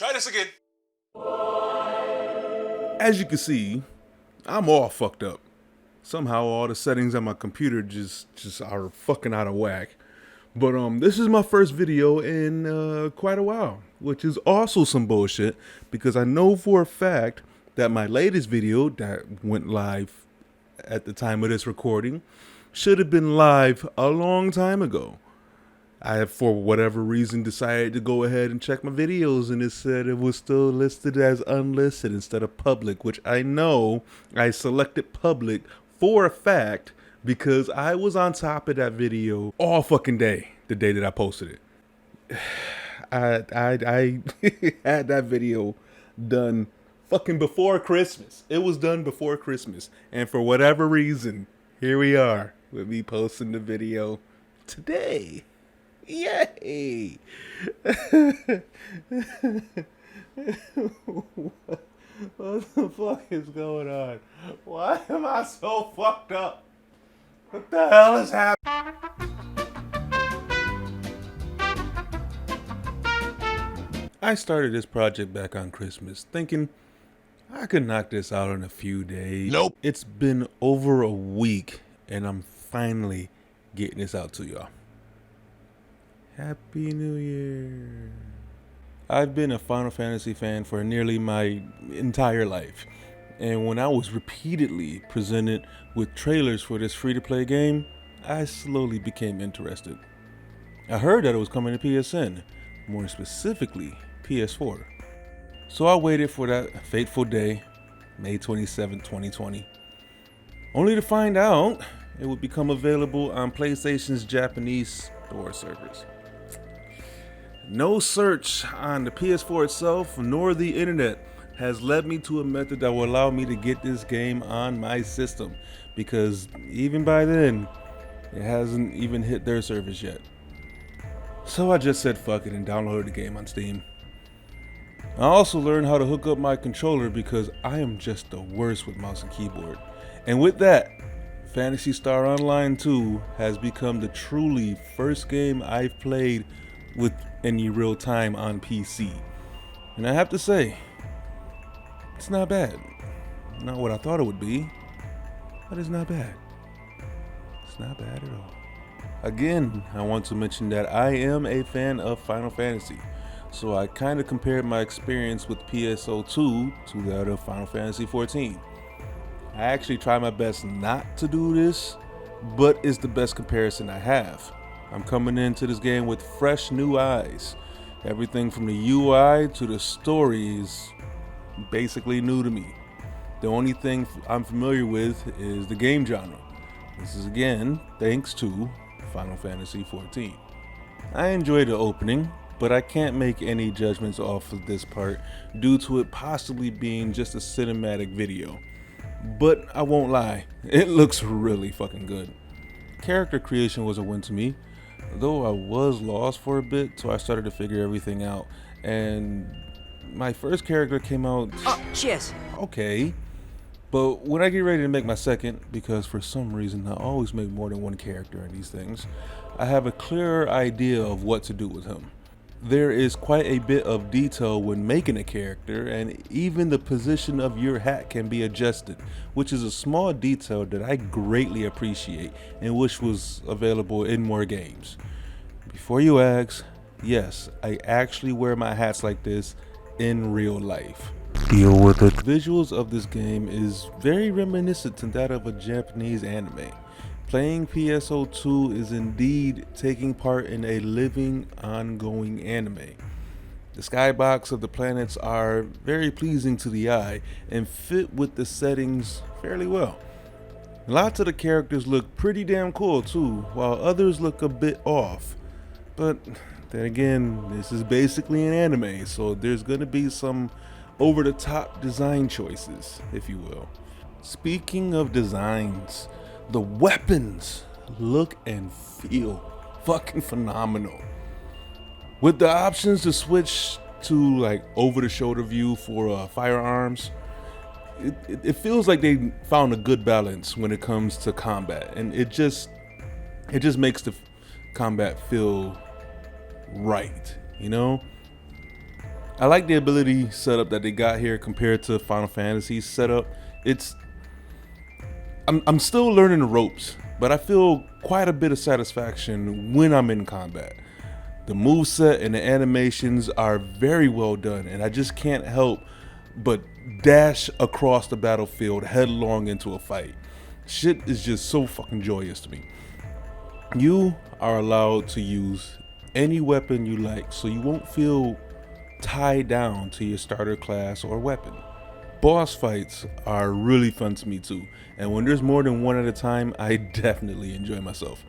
Try this again. As you can see, I'm all fucked up. Somehow all the settings on my computer just are fucking out of whack. But this is my first video in quite a while, which is also some bullshit because I know for a fact that my latest video that went live at the time of this recording should have been live a long time ago. I have, for whatever reason, decided to go ahead and check my videos, and it said it was still listed as unlisted instead of public, which I know I selected public for a fact because I was on top of that video all fucking day, the day that I posted it. I had that video done fucking before Christmas. It was done before Christmas, and for whatever reason, here we are with me posting the video today. Yay! What the fuck is going on? Why am I so fucked up? What the hell is happening? I started this project back on Christmas, thinking I could knock this out in a few days. Nope. It's been over a week, and I'm finally getting this out to y'all. Happy New Year. I've been a Final Fantasy fan for nearly my entire life. And when I was repeatedly presented with trailers for this free-to-play game, I slowly became interested. I heard that it was coming to PSN, more specifically PS4. So I waited for that fateful day, May 27, 2020, only to find out it would become available on PlayStation's Japanese store servers. No search on the PS4 itself nor the internet has led me to a method that will allow me to get this game on my system, because even by then, it hasn't even hit their service yet. So I just said fuck it and downloaded the game on Steam. I also learned how to hook up my controller because I am just the worst with mouse and keyboard. And with that, Phantasy Star Online 2 has become the truly first game I've played with any real time on PC. And I have to say, it's not bad. Not what I thought it would be, but it's not bad. It's not bad at all. Again, I want to mention that I am a fan of Final Fantasy, so I kind of compared my experience with PSO2 to that of Final Fantasy 14. I actually try my best not to do this, but it's the best comparison I have. I'm coming into this game with fresh new eyes. Everything from the UI to the story is basically new to me. The only thing I'm familiar with is the game genre. This is again thanks to Final Fantasy 14. I enjoy the opening, but I can't make any judgments off of this part due to it possibly being just a cinematic video. But I won't lie, it looks really fucking good. Character creation was a win to me, though I was lost for a bit till I started to figure everything out. And my first character came out cheers. okay, but when I get ready to make my second, because for some reason I always make more than one character in these things, I have a clearer idea of what to do with him. There is quite a bit of detail when making a character, and even the position of your hat can be adjusted, which is a small detail that I greatly appreciate and wish was available in more games. Before you ask, yes, I actually wear my hats like this in real life. Deal with it. Visuals of this game is very reminiscent to that of a Japanese anime. Playing PSO2 is indeed taking part in a living, ongoing anime. The skybox of the planets are very pleasing to the eye and fit with the settings fairly well. Lots of the characters look pretty damn cool too, while others look a bit off. But then again, this is basically an anime, so there's gonna be some over-the-top design choices, if you will. Speaking of designs, the weapons look and feel fucking phenomenal. With the options to switch to like over-the-shoulder view for firearms, it feels like they found a good balance when it comes to combat, and it just makes the combat feel right, you know? I like the ability setup that they got here compared to Final Fantasy's setup. It's I'm still learning the ropes, but I feel quite a bit of satisfaction when I'm in combat. The moveset and the animations are very well done, and I just can't help but dash across the battlefield headlong into a fight. Shit is just so fucking joyous to me. You are allowed to use any weapon you like, so you won't feel tied down to your starter class or weapon. Boss fights are really fun to me too, and when there's more than one at a time, I definitely enjoy myself.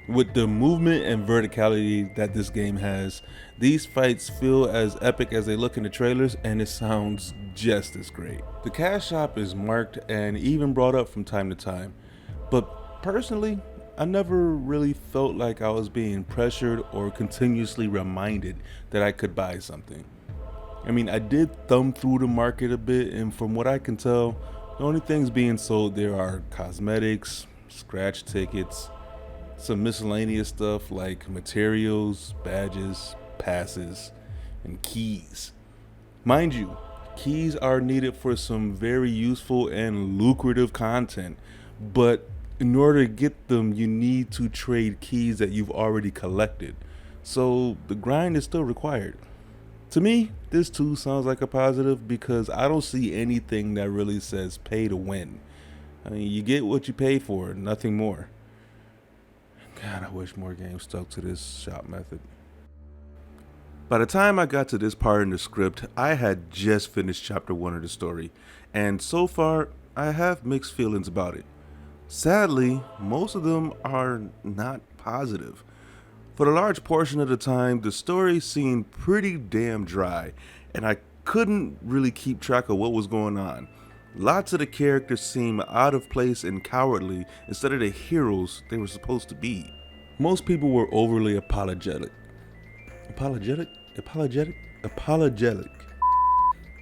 With the movement and verticality that this game has, these fights feel as epic as they look in the trailers, and it sounds just as great. The cash shop is marked and even brought up from time to time, but personally, I never really felt like I was being pressured or continuously reminded that I could buy something. I mean, I did thumb through the market a bit, and from what I can tell, the only things being sold there are cosmetics, scratch tickets, some miscellaneous stuff like materials, badges, passes, and keys. Mind you, keys are needed for some very useful and lucrative content, but in order to get them, you need to trade keys that you've already collected. So the grind is still required. To me, this too sounds like a positive because I don't see anything that really says pay to win. I mean, you get what you pay for, nothing more. God, I wish more games stuck to this shop method. By the time I got to this part in the script, I had just finished chapter 1 of the story, and so far, I have mixed feelings about it. Sadly, most of them are not positive. For a large portion of the time, the story seemed pretty damn dry, and I couldn't really keep track of what was going on. Lots of the characters seem out of place and cowardly instead of the heroes they were supposed to be. Most people were overly apologetic. Apologetic?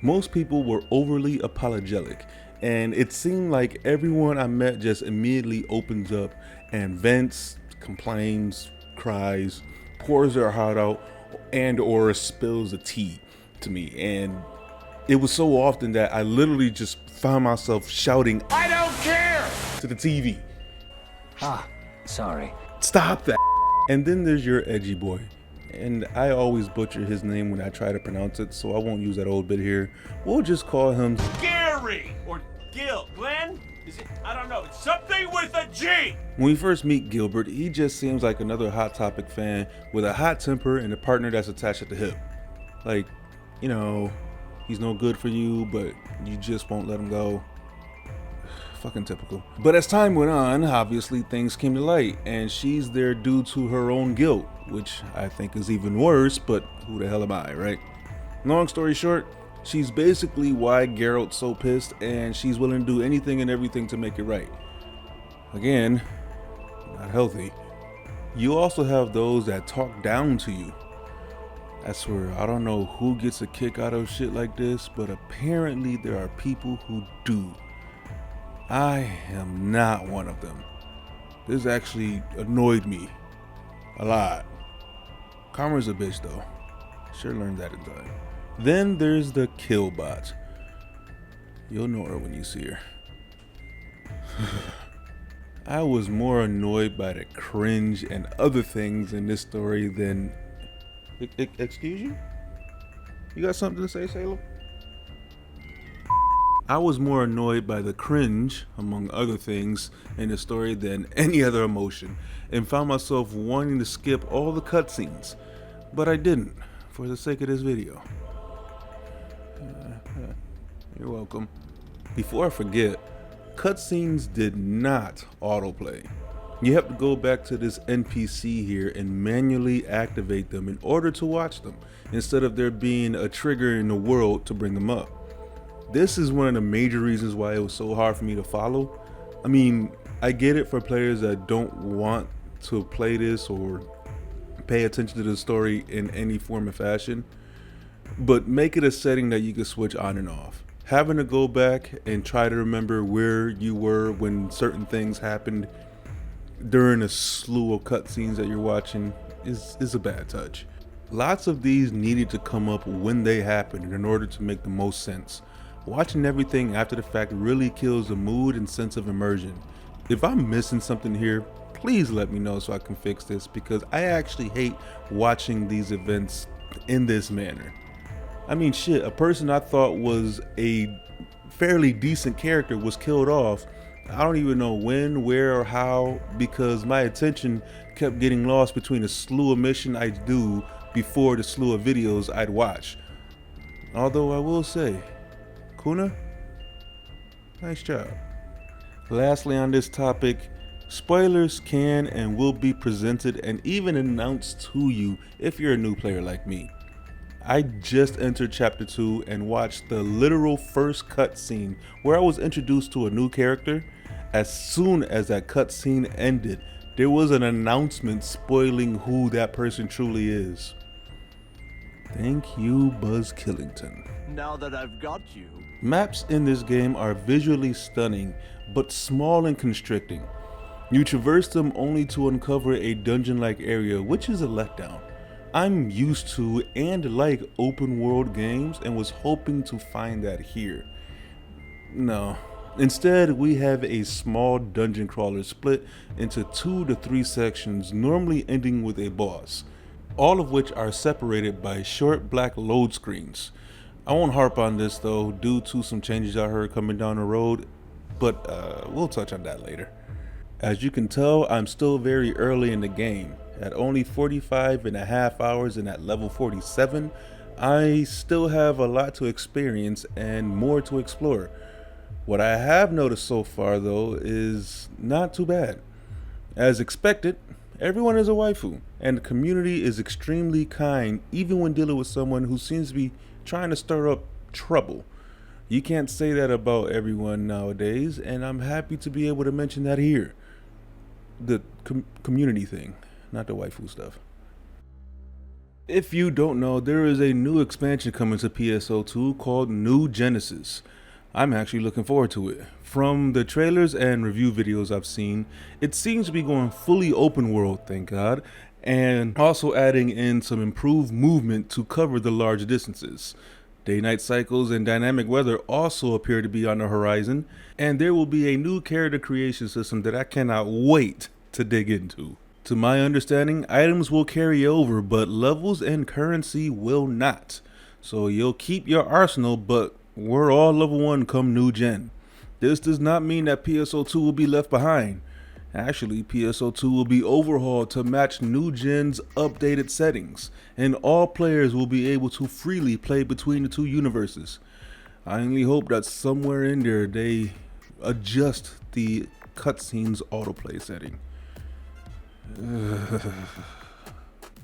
Most people were overly apologetic, and it seemed like everyone I met just immediately opens up and vents, complains, cries, pours their heart out, and or spills the tea to me. And it was so often that I literally just found myself shouting, "I don't care!" to the TV. Sorry. Stop that. And then there's your edgy boy. And I always butcher his name when I try to pronounce it, so I won't use that old bit here. We'll just call him Gary or Gil. Glenn? Is it? I don't know. It's something with a G. When we first meet Gilbert, he just seems like another Hot Topic fan with a hot temper and a partner that's attached at the hip. Like, you know, he's no good for you, but you just won't let him go. Fucking typical. But as time went on, obviously things came to light, and she's there due to her own guilt, which I think is even worse, but who the hell am I, right? Long story short, she's basically why Geralt's so pissed, and she's willing to do anything and everything to make it right. Again, not healthy. You also have those that talk down to you. I swear, I don't know who gets a kick out of shit like this, but apparently there are people who do. I am not one of them. This actually annoyed me a lot. Karma's a bitch though. Sure learned that in time. Then there's the kill bot. You'll know her when you see her. I was more annoyed by the cringe and other things in this story than... Excuse you? You got something to say, Salem? I was more annoyed by the cringe, among other things, in the story than any other emotion, and found myself wanting to skip all the cutscenes, but I didn't, for the sake of this video. You're welcome. Before I forget, cutscenes did not autoplay. You have to go back to this NPC here and manually activate them in order to watch them, instead of there being a trigger in the world to bring them up. This is one of the major reasons why it was so hard for me to follow. I mean, I get it for players that don't want to play this or pay attention to the story in any form or fashion, but make it a setting that you can switch on and off. Having to go back and try to remember where you were when certain things happened during a slew of cutscenes that you're watching is a bad touch. Lots of these needed to come up when they happened in order to make the most sense. Watching everything after the fact really kills the mood and sense of immersion. If I'm missing something here, please let me know so I can fix this, because I actually hate watching these events in this manner. I mean, shit, a person I thought was a fairly decent character was killed off. I don't even know when, where, or how, because my attention kept getting lost between a slew of missions I'd do before the slew of videos I'd watch. Although I will say, Kuna, nice job. Lastly on this topic, spoilers can and will be presented and even announced to you if you're a new player like me. I just entered chapter 2 and watched the literal first cutscene where I was introduced to a new character. As soon as that cutscene ended, there was an announcement spoiling who that person truly is. Thank you, Buzz Killington. Now that I've got you. Maps in this game are visually stunning, but small and constricting. You traverse them only to uncover a dungeon-like area, which is a letdown. I'm used to and like open world games and was hoping to find that here. No. Instead, we have a small dungeon crawler split into 2 to 3 sections, normally ending with a boss, all of which are separated by short black load screens. I won't harp on this though, due to some changes I heard coming down the road, but we'll touch on that later. As you can tell, I'm still very early in the game. At only 45 and a half hours and at level 47, I still have a lot to experience and more to explore. What I have noticed so far though is not too bad. As expected, everyone is a waifu, and the community is extremely kind even when dealing with someone who seems to be trying to stir up trouble. You can't say that about everyone nowadays, and I'm happy to be able to mention that here. The community thing, not the waifu stuff. If you don't know, there is a new expansion coming to PSO2 called New Genesis. I'm actually looking forward to it. From the trailers and review videos I've seen, it seems to be going fully open world, thank God, and also adding in some improved movement to cover the large distances. Day-night cycles and dynamic weather also appear to be on the horizon, and there will be a new character creation system that I cannot wait to dig into. To my understanding, items will carry over, but levels and currency will not. So you'll keep your arsenal, but we're all level 1 come new gen. This does not mean that PSO2 will be left behind. Actually, PSO2 will be overhauled to match new gen's updated settings, and all players will be able to freely play between the two universes. I only hope that somewhere in there they adjust the cutscenes autoplay setting.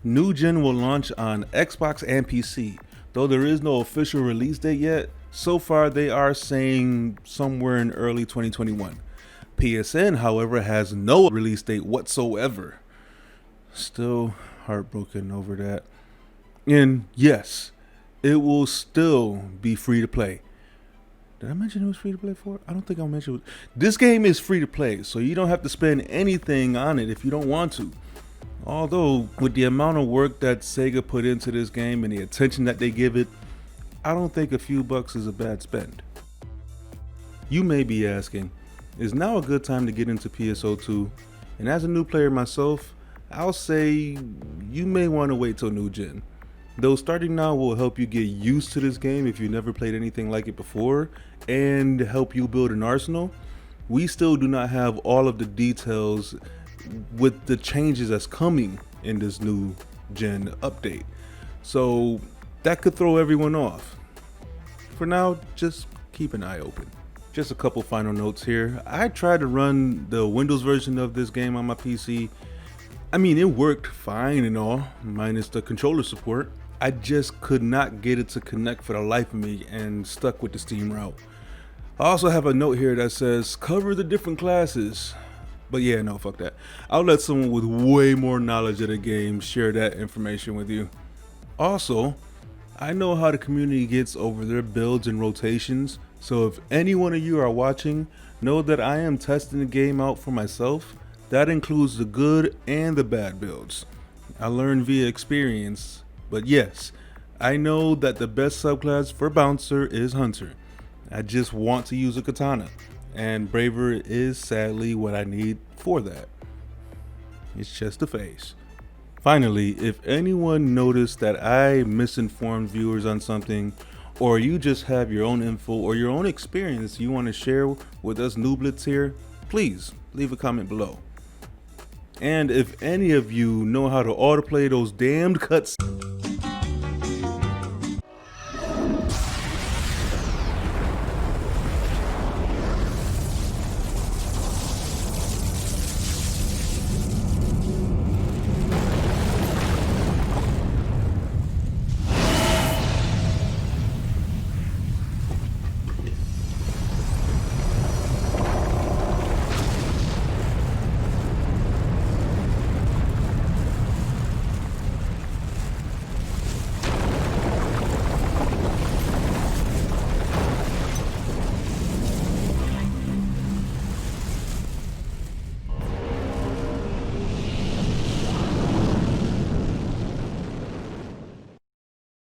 New gen will launch on Xbox and PC. Though there is no official release date yet, so far they are saying somewhere in early 2021. PSN, however, has no release date whatsoever. Still heartbroken over that. And yes, it will still be free to play. Did I mention it was free to play for? I don't think I mentioned it. This game is free to play, so you don't have to spend anything on it if you don't want to. Although, with the amount of work that Sega put into this game and the attention that they give it, I don't think a few bucks is a bad spend. You may be asking, is now a good time to get into PSO2? And as a new player myself, I'll say you may want to wait till new gen. Though starting now will help you get used to this game if you never played anything like it before, and help you build an arsenal, we still do not have all of the details with the changes that's coming in this new gen update. So that could throw everyone off. For now, just keep an eye open. Just a couple final notes here. I tried to run the Windows version of this game on my PC. I mean, it worked fine and all, minus the controller support. I just could not get it to connect for the life of me and stuck with the Steam route. I also have a note here that says cover the different classes. But yeah, no, fuck that. I'll let someone with way more knowledge of the game share that information with you. Also, I know how the community gets over their builds and rotations, so if any one of you are watching, know that I am testing the game out for myself. That includes the good and the bad builds. I learned via experience, But yes, I know that the best subclass for Bouncer is Hunter. I just want to use a katana, and Braver is sadly what I need for that. It's just a phase. Finally, if anyone noticed that I misinformed viewers on something, or you just have your own info or your own experience you want to share with us nooblets here, please leave a comment below. And if any of you know how to autoplay those damned cuts